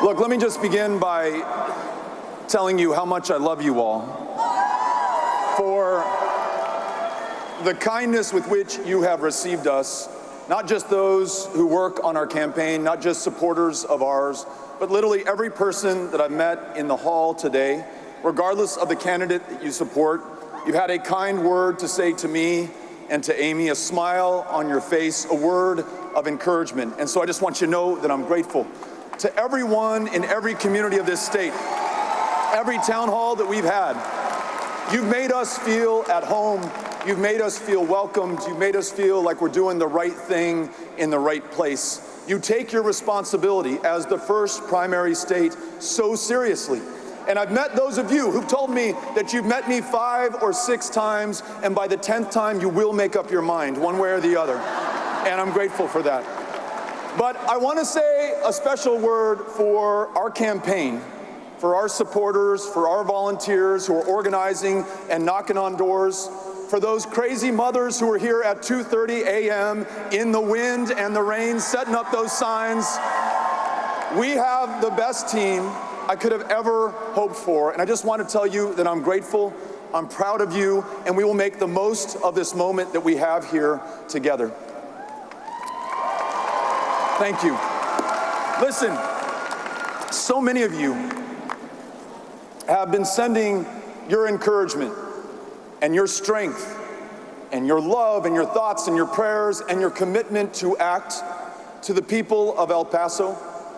Look, let me just begin by telling you how much I love you all for the kindness with which you have received us, not just those who work on our campaign, not just supporters of ours, but literally every person that I've met in the hall today, regardless of the candidate that you support. You've had a kind word to say to me and to Amy, a smile on your face, a word of encouragement. And so I just want you to know that I'm grateful to everyone in every community of this state, every town hall that we've had. You've made us feel at home. You've made us feel welcomed. You've made us feel like we're doing the right thing in the right place. You take your responsibility as the first primary state so seriously. And I've met those of you who've told me that you've met me 5 or 6 times, and by the 10th time you will make up your mind, one way or the other. And I'm grateful for that. But I want to say a special word for our campaign, for our supporters, for our volunteers who are organizing and knocking on doors, for those crazy mothers who are here at 2:30 a.m. in the wind and the rain setting up those signs. We have the best team I could have ever hoped for, and I just want to tell you that I'm grateful, I'm proud of you, and we will make the most of this moment that we have here together. Thank you. Listen, so many of you have been sending your encouragement and your strength and your love and your thoughts and your prayers and your commitment to act to the people of El Paso,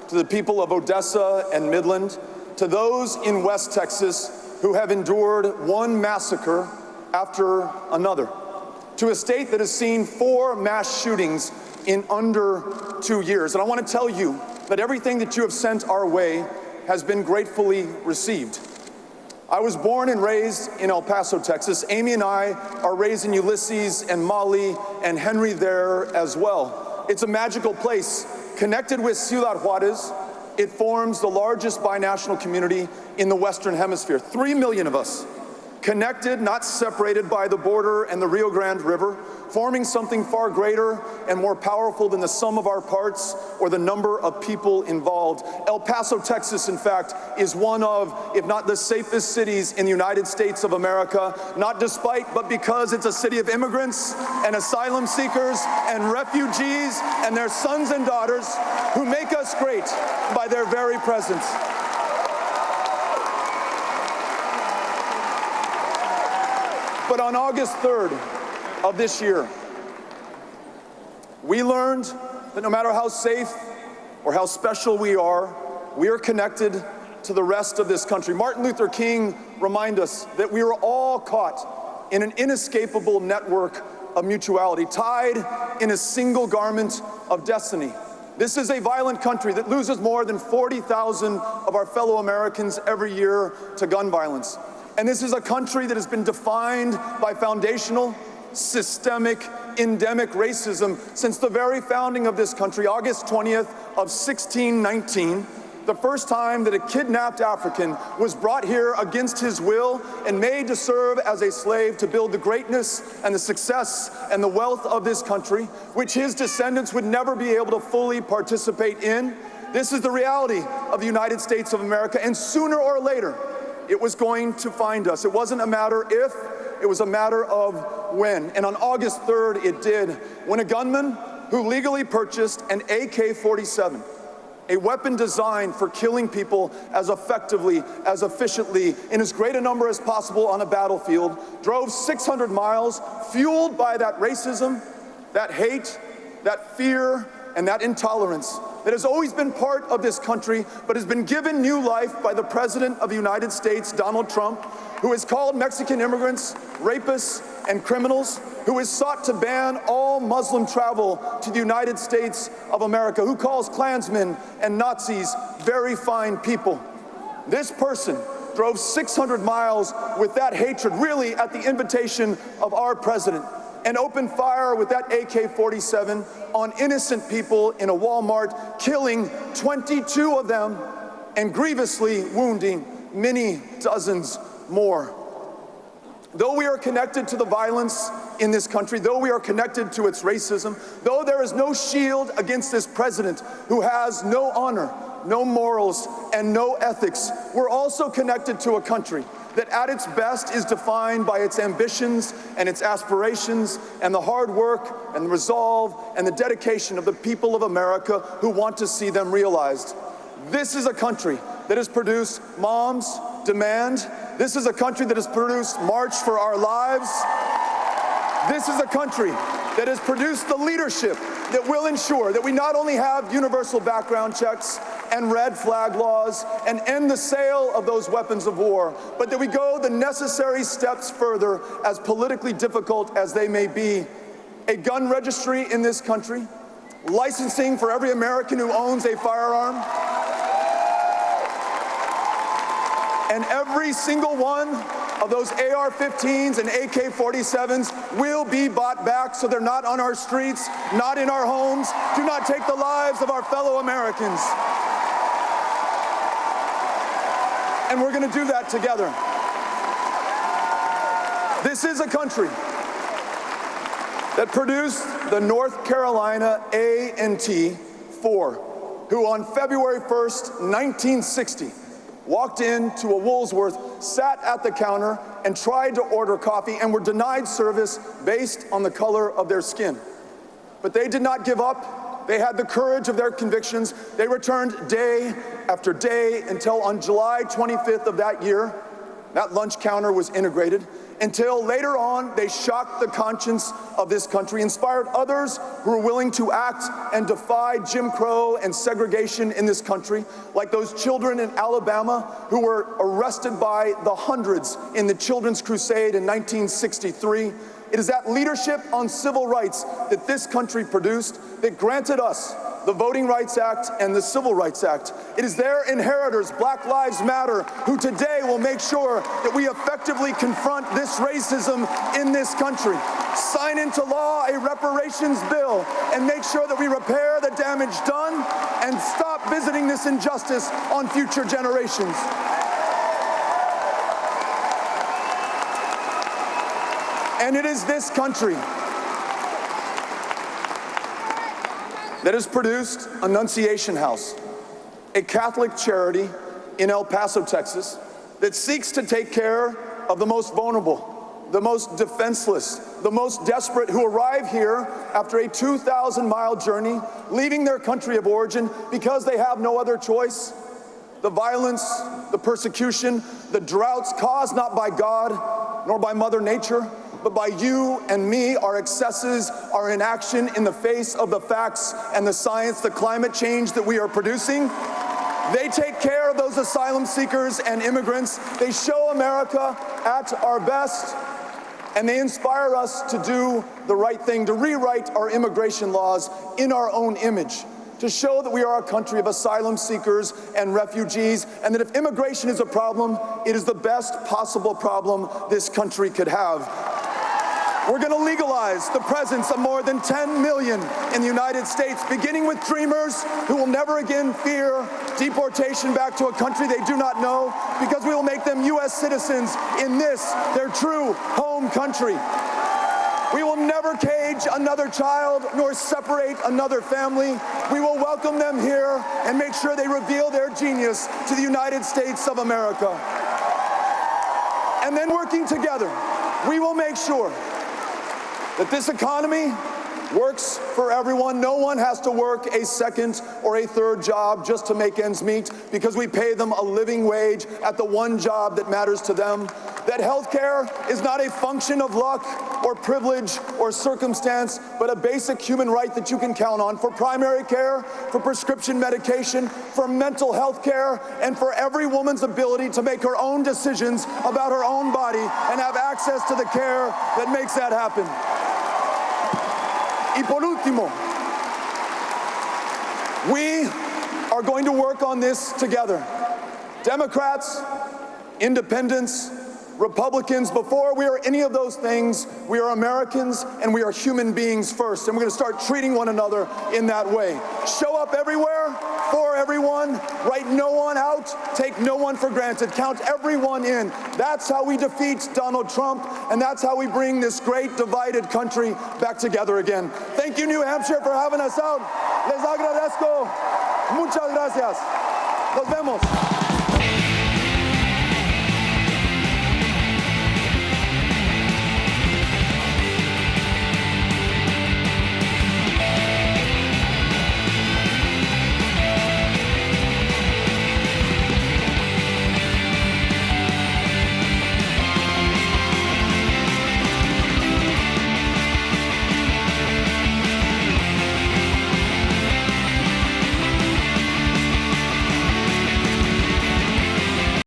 to the people of Odessa and Midland, to those in West Texas who have endured one massacre after another, to a state that has seen 4 mass shootings in under 2 years. And I want to tell you that everything that you have sent our way has been gratefully received. I was born and raised in El Paso, Texas. Amy and I are raising Ulysses and Molly and Henry there as well. It's a magical place. Connected with Ciudad Juarez, it forms the largest binational community in the Western Hemisphere. 3 million of us, connected, not separated by the border and the Rio Grande River, forming something far greater and more powerful than the sum of our parts or the number of people involved. El Paso, Texas, in fact, is one of, if not the safest cities in the United States of America, not despite, but because it's a city of immigrants and asylum seekers and refugees and their sons and daughters who make us great by their very presence. But on August 3rd of this year, we learned that no matter how safe or how special we are connected to the rest of this country. Martin Luther King reminded us that we are all caught in an inescapable network of mutuality, tied in a single garment of destiny. This is a violent country that loses more than 40,000 of our fellow Americans every year to gun violence. And this is a country that has been defined by foundational, systemic, endemic racism since the very founding of this country, August 20th of 1619, the first time that a kidnapped African was brought here against his will and made to serve as a slave to build the greatness and the success and the wealth of this country, which his descendants would never be able to fully participate in. This is the reality of the United States of America, and sooner or later, it was going to find us. It wasn't a matter if, it was a matter of when. And on August 3rd, it did, when a gunman who legally purchased an AK-47, a weapon designed for killing people as effectively, as efficiently, in as great a number as possible on a battlefield, drove 600 miles, fueled by that racism, that hate, that fear, and that intolerance that has always been part of this country, but has been given new life by the President of the United States, Donald Trump, who has called Mexican immigrants rapists and criminals, who has sought to ban all Muslim travel to the United States of America, who calls Klansmen and Nazis very fine people. This person drove 600 miles with that hatred, really at the invitation of our president, and opened fire with that AK-47 on innocent people in a Walmart, killing 22 of them and grievously wounding many dozens more. Though we are connected to the violence in this country, though we are connected to its racism, though there is no shield against this president who has no honor, no morals, and no ethics. We're also connected to a country that at its best is defined by its ambitions and its aspirations and the hard work and the resolve and the dedication of the people of America who want to see them realized. This is a country that has produced Moms Demand. This is a country that has produced March for Our Lives. This is a country that has produced the leadership that will ensure that we not only have universal background checks and red flag laws and end the sale of those weapons of war, but that we go the necessary steps further, as politically difficult as they may be. A gun registry in this country, licensing for every American who owns a firearm, and every single one of those AR-15s and AK-47s will be bought back so they're not on our streets, not in our homes, do not take the lives of our fellow Americans. And we're going to do that together. This is a country that produced the North Carolina A&T 4, who on February 1st, 1960, walked into a Woolworth, sat at the counter, and tried to order coffee and were denied service based on the color of their skin. But they did not give up. They had the courage of their convictions. They returned day after day until on July 25th of that year, that lunch counter was integrated, until later on they shocked the conscience of this country, inspired others who were willing to act and defy Jim Crow and segregation in this country, like those children in Alabama who were arrested by the hundreds in the Children's Crusade in 1963. It is that leadership on civil rights that this country produced that granted us the Voting Rights Act and the Civil Rights Act. It is their inheritors, Black Lives Matter, who today will make sure that we effectively confront this racism in this country, sign into law a reparations bill, and make sure that we repair the damage done and stop visiting this injustice on future generations. And it is this country that has produced Annunciation House, a Catholic charity in El Paso, Texas, that seeks to take care of the most vulnerable, the most defenseless, the most desperate who arrive here after a 2,000-mile journey, leaving their country of origin because they have no other choice. The violence, the persecution, the droughts caused not by God nor by Mother Nature, but by you and me, our excesses, our inaction in the face of the facts and the science, the climate change that we are producing. They take care of those asylum seekers and immigrants. They show America at our best, and they inspire us to do the right thing, to rewrite our immigration laws in our own image, to show that we are a country of asylum seekers and refugees, and that if immigration is a problem, it is the best possible problem this country could have. We're going to legalize the presence of more than 10 million in the United States, beginning with dreamers who will never again fear deportation back to a country they do not know, because we will make them U.S. citizens in this, their true home country. We will never cage another child nor separate another family. We will welcome them here and make sure they reveal their genius to the United States of America. And then working together, we will make sure that this economy works for everyone. No one has to work a second or a third job just to make ends meet, because we pay them a living wage at the one job that matters to them. That healthcare is not a function of luck or privilege or circumstance, but a basic human right that you can count on for primary care, for prescription medication, for mental health care, and for every woman's ability to make her own decisions about her own body and have access to the care that makes that happen. Y por último, we are going to work on this together. Democrats, independents, Republicans, before we are any of those things, we are Americans and we are human beings first. And we're going to start treating one another in that way. Show up everywhere for everyone, write no one out, take no one for granted, count everyone in. That's how we defeat Donald Trump, and that's how we bring this great divided country back together again. Thank you, New Hampshire, for having us out. Les agradezco. Muchas gracias. Nos vemos.